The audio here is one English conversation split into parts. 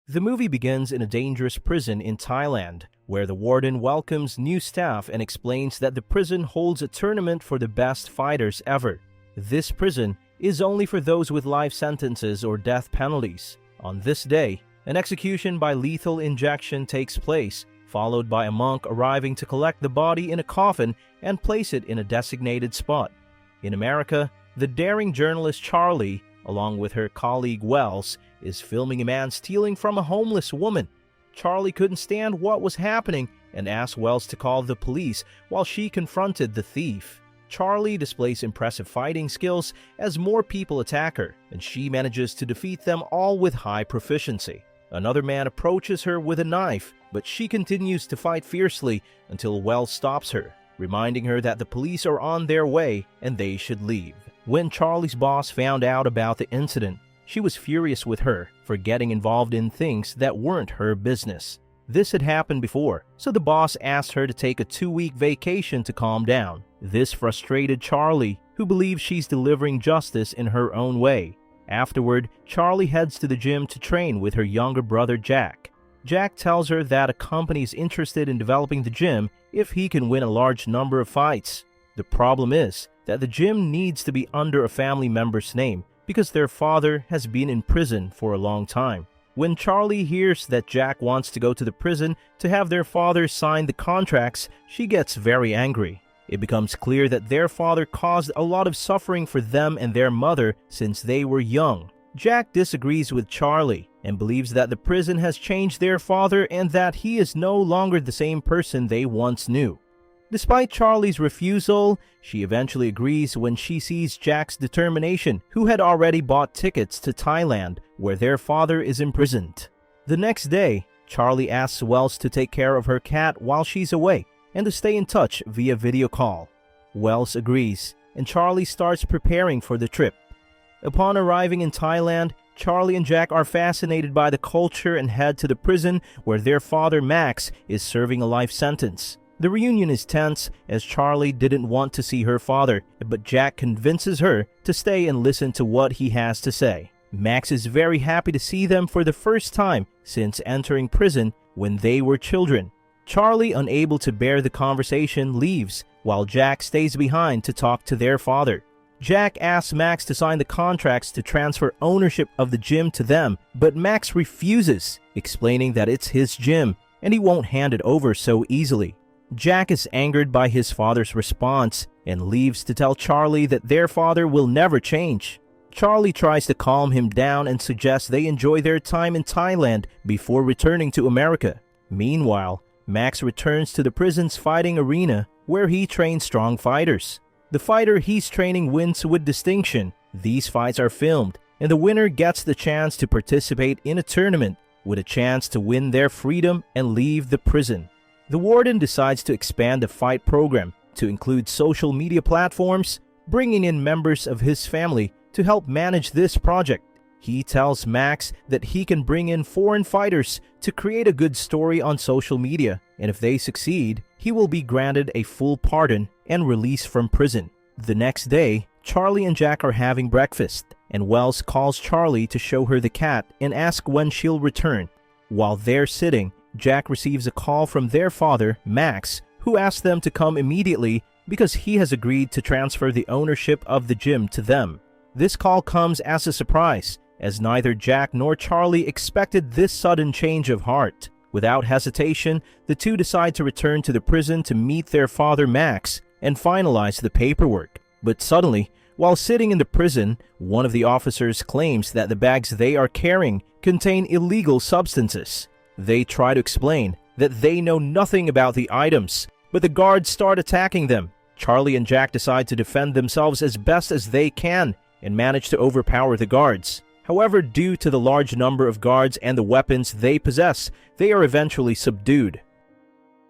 The movie begins in a dangerous prison in Thailand, where the warden welcomes new staff and explains that the prison holds a tournament for the best fighters ever. This prison is only for those with life sentences or death penalties. On this day, an execution by lethal injection takes place, followed by a monk arriving to collect the body in a coffin and place it in a designated spot. In America, the daring journalist Charlie, along with her colleague Wells, is filming a man stealing from a homeless woman. Charlie couldn't stand what was happening and asked Wells to call the police while she confronted the thief. Charlie displays impressive fighting skills as more people attack her, and she manages to defeat them all with high proficiency. Another man approaches her with a knife, but she continues to fight fiercely until Wells stops her, reminding her that the police are on their way and they should leave. When Charlie's boss found out about the incident, she was furious with her for getting involved in things that weren't her business. This had happened before, so the boss asked her to take a 2-week vacation to calm down. This frustrated Charlie, who believes she's delivering justice in her own way. Afterward, Charlie heads to the gym to train with her younger brother Jack. Jack tells her that a company is interested in developing the gym if he can win a large number of fights. The problem is that the gym needs to be under a family member's name because their father has been in prison for a long time. When Charlie hears that Jack wants to go to the prison to have their father sign the contracts, she gets very angry. It becomes clear that their father caused a lot of suffering for them and their mother since they were young. Jack disagrees with Charlie and believes that the prison has changed their father and that he is no longer the same person they once knew. Despite Charlie's refusal, she eventually agrees when she sees Jack's determination, who had already bought tickets to Thailand, where their father is imprisoned. The next day, Charlie asks Wells to take care of her cat while she's away and to stay in touch via video call. Wells agrees, and Charlie starts preparing for the trip. Upon arriving in Thailand, Charlie and Jack are fascinated by the culture and head to the prison where their father Max is serving a life sentence. The reunion is tense as Charlie didn't want to see her father, but Jack convinces her to stay and listen to what he has to say. Max is very happy to see them for the first time since entering prison when they were children. Charlie, unable to bear the conversation, leaves, while Jack stays behind to talk to their father. Jack asks Max to sign the contracts to transfer ownership of the gym to them, but Max refuses, explaining that it's his gym and he won't hand it over so easily. Jack is angered by his father's response and leaves to tell Charlie that their father will never change. Charlie tries to calm him down and suggests they enjoy their time in Thailand before returning to America. Meanwhile, Max returns to the prison's fighting arena where he trains strong fighters. The fighter he's training wins with distinction. These fights are filmed, and the winner gets the chance to participate in a tournament with a chance to win their freedom and leave the prison. The warden decides to expand the fight program to include social media platforms, bringing in members of his family to help manage this project. He tells Max that he can bring in foreign fighters to create a good story on social media, and if they succeed, he will be granted a full pardon and release from prison. The next day, Charlie and Jack are having breakfast, and Wells calls Charlie to show her the cat and ask when she'll return. While they're sitting, Jack receives a call from their father, Max, who asks them to come immediately because he has agreed to transfer the ownership of the gym to them. This call comes as a surprise, as neither Jack nor Charlie expected this sudden change of heart. Without hesitation, the two decide to return to the prison to meet their father Max and finalize the paperwork. But suddenly, while sitting in the prison, one of the officers claims that the bags they are carrying contain illegal substances. They try to explain that they know nothing about the items, but the guards start attacking them. Charlie and Jack decide to defend themselves as best as they can and manage to overpower the guards. However, due to the large number of guards and the weapons they possess, they are eventually subdued.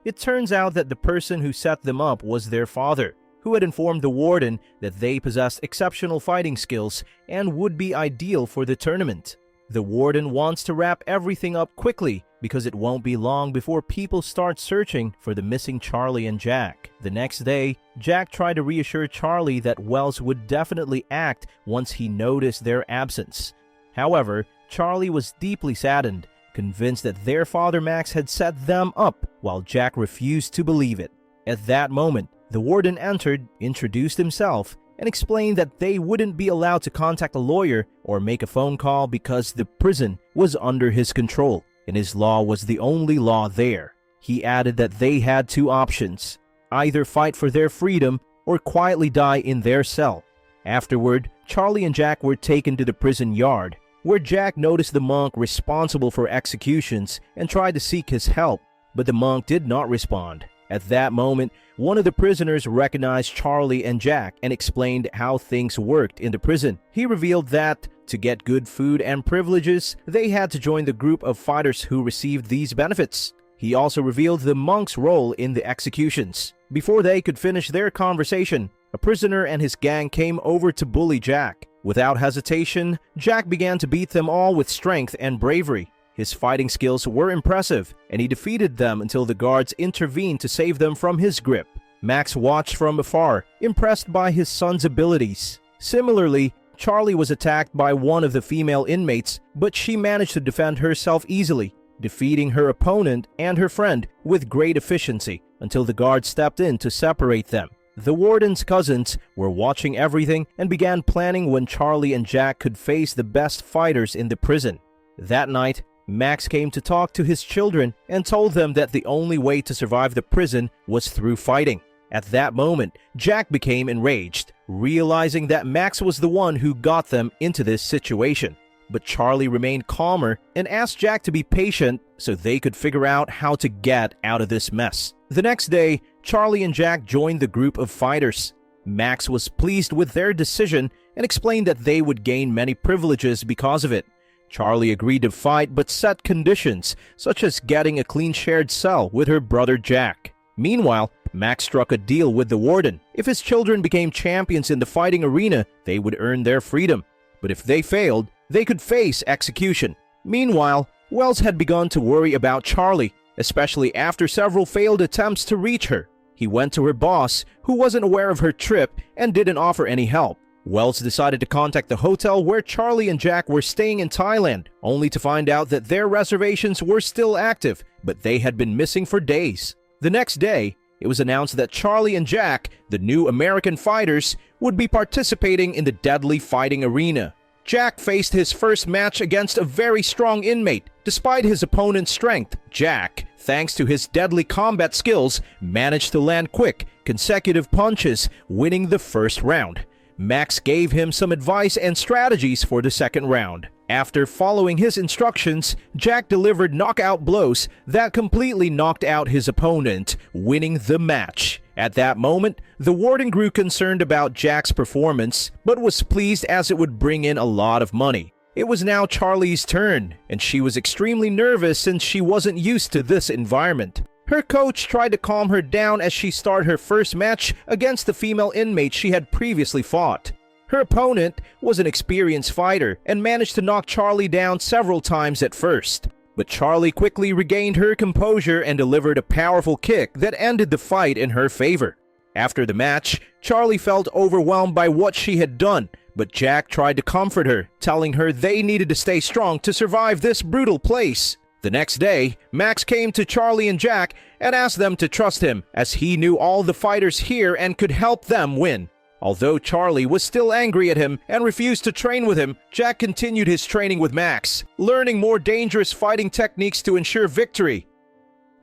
It turns out that the person who set them up was their father, who had informed the warden that they possessed exceptional fighting skills and would be ideal for the tournament. The warden wants to wrap everything up quickly because it won't be long before people start searching for the missing Charlie and Jack. The next day, Jack tried to reassure Charlie that Wells would definitely act once he noticed their absence. However, Charlie was deeply saddened, convinced that their father Max had set them up, while Jack refused to believe it. At that moment, the warden entered, introduced himself, and explained that they wouldn't be allowed to contact a lawyer or make a phone call because the prison was under his control, and his law was the only law there. He added that they had two options: either fight for their freedom or quietly die in their cell. Afterward, Charlie and Jack were taken to the prison yard, where Jack noticed the monk responsible for executions and tried to seek his help, but the monk did not respond. At that moment, one of the prisoners recognized Charlie and Jack and explained how things worked in the prison. He revealed that, to get good food and privileges, they had to join the group of fighters who received these benefits. He also revealed the monk's role in the executions. Before they could finish their conversation, a prisoner and his gang came over to bully Jack. Without hesitation, Jack began to beat them all with strength and bravery. His fighting skills were impressive, and he defeated them until the guards intervened to save them from his grip. Max watched from afar, impressed by his son's abilities. Similarly, Charlie was attacked by one of the female inmates, but she managed to defend herself easily, defeating her opponent and her friend with great efficiency until the guards stepped in to separate them. The warden's cousins were watching everything and began planning when Charlie and Jack could face the best fighters in the prison. That night, Max came to talk to his children and told them that the only way to survive the prison was through fighting. At that moment, Jack became enraged, realizing that Max was the one who got them into this situation. But Charlie remained calmer and asked Jack to be patient so they could figure out how to get out of this mess. The next day, Charlie and Jack joined the group of fighters. Max was pleased with their decision and explained that they would gain many privileges because of it. Charlie agreed to fight but set conditions, such as getting a clean shared cell with her brother Jack. Meanwhile, Max struck a deal with the warden. If his children became champions in the fighting arena, they would earn their freedom. But if they failed, they could face execution. Meanwhile, Wells had begun to worry about Charlie, especially after several failed attempts to reach her. He went to her boss, who wasn't aware of her trip and didn't offer any help. Wells decided to contact the hotel where Charlie and Jack were staying in Thailand, only to find out that their reservations were still active, but they had been missing for days. The next day, it was announced that Charlie and Jack, the new American fighters, would be participating in the deadly fighting arena. Jack faced his first match against a very strong inmate. Despite his opponent's strength, Jack, thanks to his deadly combat skills, managed to land quick, consecutive punches, winning the first round. Max gave him some advice and strategies for the second round. After following his instructions, Jack delivered knockout blows that completely knocked out his opponent, winning the match. At that moment, the warden grew concerned about Jack's performance, but was pleased as it would bring in a lot of money. It was now Charlie's turn, and she was extremely nervous since she wasn't used to this environment. Her coach tried to calm her down as she started her first match against the female inmate she had previously fought. Her opponent was an experienced fighter and managed to knock Charlie down several times at first. But Charlie quickly regained her composure and delivered a powerful kick that ended the fight in her favor. After the match, Charlie felt overwhelmed by what she had done, but Jack tried to comfort her, telling her they needed to stay strong to survive this brutal place. The next day, Max came to Charlie and Jack and asked them to trust him, as he knew all the fighters here and could help them win. Although Charlie was still angry at him and refused to train with him, Jack continued his training with Max, learning more dangerous fighting techniques to ensure victory.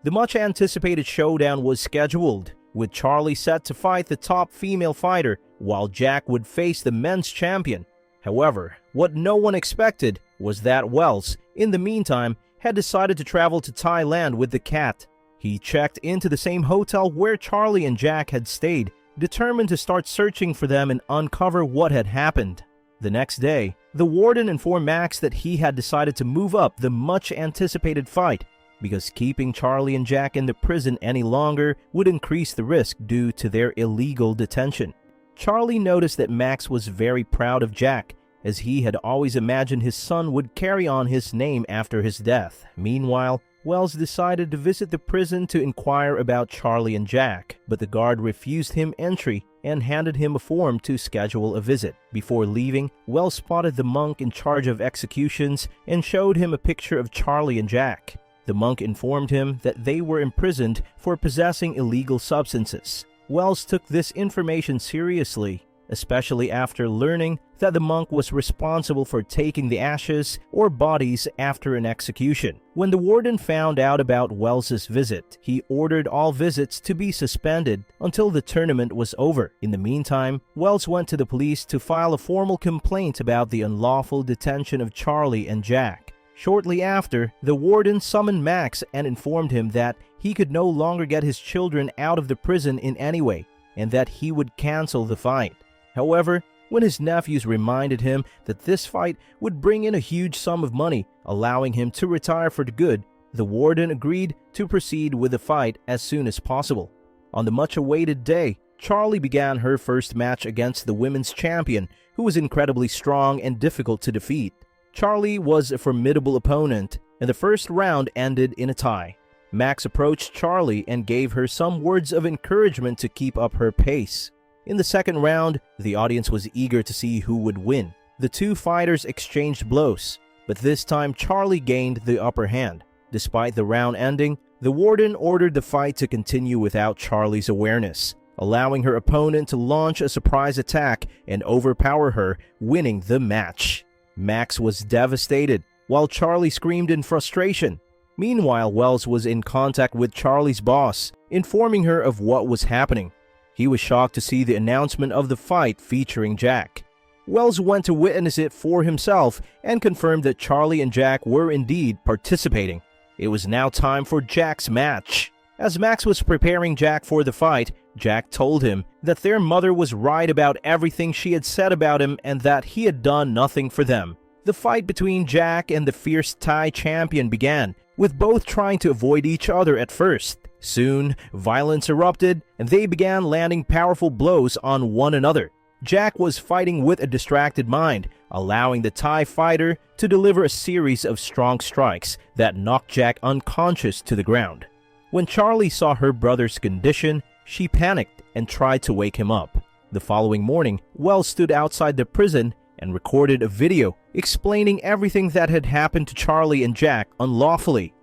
The much-anticipated showdown was scheduled, with Charlie set to fight the top female fighter, while Jack would face the men's champion. However, what no one expected was that Wells, in the meantime, had decided to travel to Thailand with the cat. He checked into the same hotel where Charlie and Jack had stayed, determined to start searching for them and uncover what had happened. The next day, the warden informed Max that he had decided to move up the much-anticipated fight because keeping Charlie and Jack in the prison any longer would increase the risk due to their illegal detention. Charlie noticed that Max was very proud of Jack, as he had always imagined his son would carry on his name after his death. Meanwhile, Wells decided to visit the prison to inquire about Charlie and Jack, but the guard refused him entry and handed him a form to schedule a visit. Before leaving, Wells spotted the monk in charge of executions and showed him a picture of Charlie and Jack. The monk informed him that they were imprisoned for possessing illegal substances. Wells took this information seriously, especially after learning that the monk was responsible for taking the ashes or bodies after an execution. When the warden found out about Wells's visit, he ordered all visits to be suspended until the tournament was over. In the meantime, Wells went to the police to file a formal complaint about the unlawful detention of Charlie and Jack. Shortly after, the warden summoned Max and informed him that he could no longer get his children out of the prison in any way, and that he would cancel the fight. However, when his nephews reminded him that this fight would bring in a huge sum of money, allowing him to retire for good, the warden agreed to proceed with the fight as soon as possible. On the much-awaited day, Charlie began her first match against the women's champion, who was incredibly strong and difficult to defeat. Charlie was a formidable opponent, and the first round ended in a tie. Max approached Charlie and gave her some words of encouragement to keep up her pace. In the second round, the audience was eager to see who would win. The two fighters exchanged blows, but this time Charlie gained the upper hand. Despite the round ending, the warden ordered the fight to continue without Charlie's awareness, allowing her opponent to launch a surprise attack and overpower her, winning the match. Max was devastated, while Charlie screamed in frustration. Meanwhile, Wells was in contact with Charlie's boss, informing her of what was happening. He was shocked to see the announcement of the fight featuring Jack. Wells went to witness it for himself and confirmed that Charlie and Jack were indeed participating. It was now time for Jack's match. As Max was preparing Jack for the fight, Jack told him that their mother was right about everything she had said about him and that he had done nothing for them. The fight between Jack and the fierce Thai champion began, with both trying to avoid each other at first. Soon, violence erupted and they began landing powerful blows on one another. Jack was fighting with a distracted mind, allowing the Thai fighter to deliver a series of strong strikes that knocked Jack unconscious to the ground. When Charlie saw her brother's condition, she panicked and tried to wake him up. The following morning, Wells stood outside the prison and recorded a video explaining everything that had happened to Charlie and Jack unlawfully.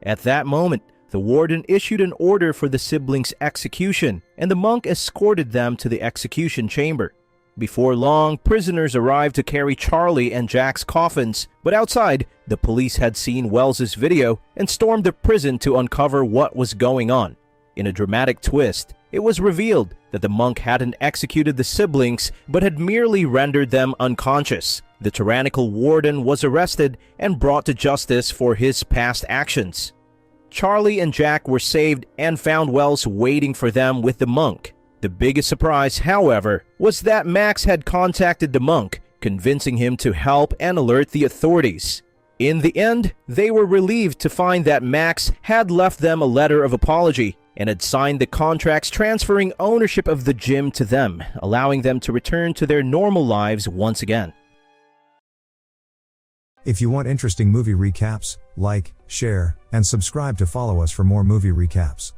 At that moment, the warden issued an order for the siblings' execution, and the monk escorted them to the execution chamber. Before long, prisoners arrived to carry Charlie and Jack's coffins, but outside, the police had seen Wells's video and stormed the prison to uncover what was going on. In a dramatic twist, it was revealed that the monk hadn't executed the siblings but had merely rendered them unconscious. The tyrannical warden was arrested and brought to justice for his past actions. Charlie and Jack were saved and found Wells waiting for them with the monk. The biggest surprise, however, was that Max had contacted the monk, convincing him to help and alert the authorities. In the end, they were relieved to find that Max had left them a letter of apology and had signed the contracts transferring ownership of the gym to them, allowing them to return to their normal lives once again. If you want interesting movie recaps, like, share, and subscribe to follow us for more movie recaps.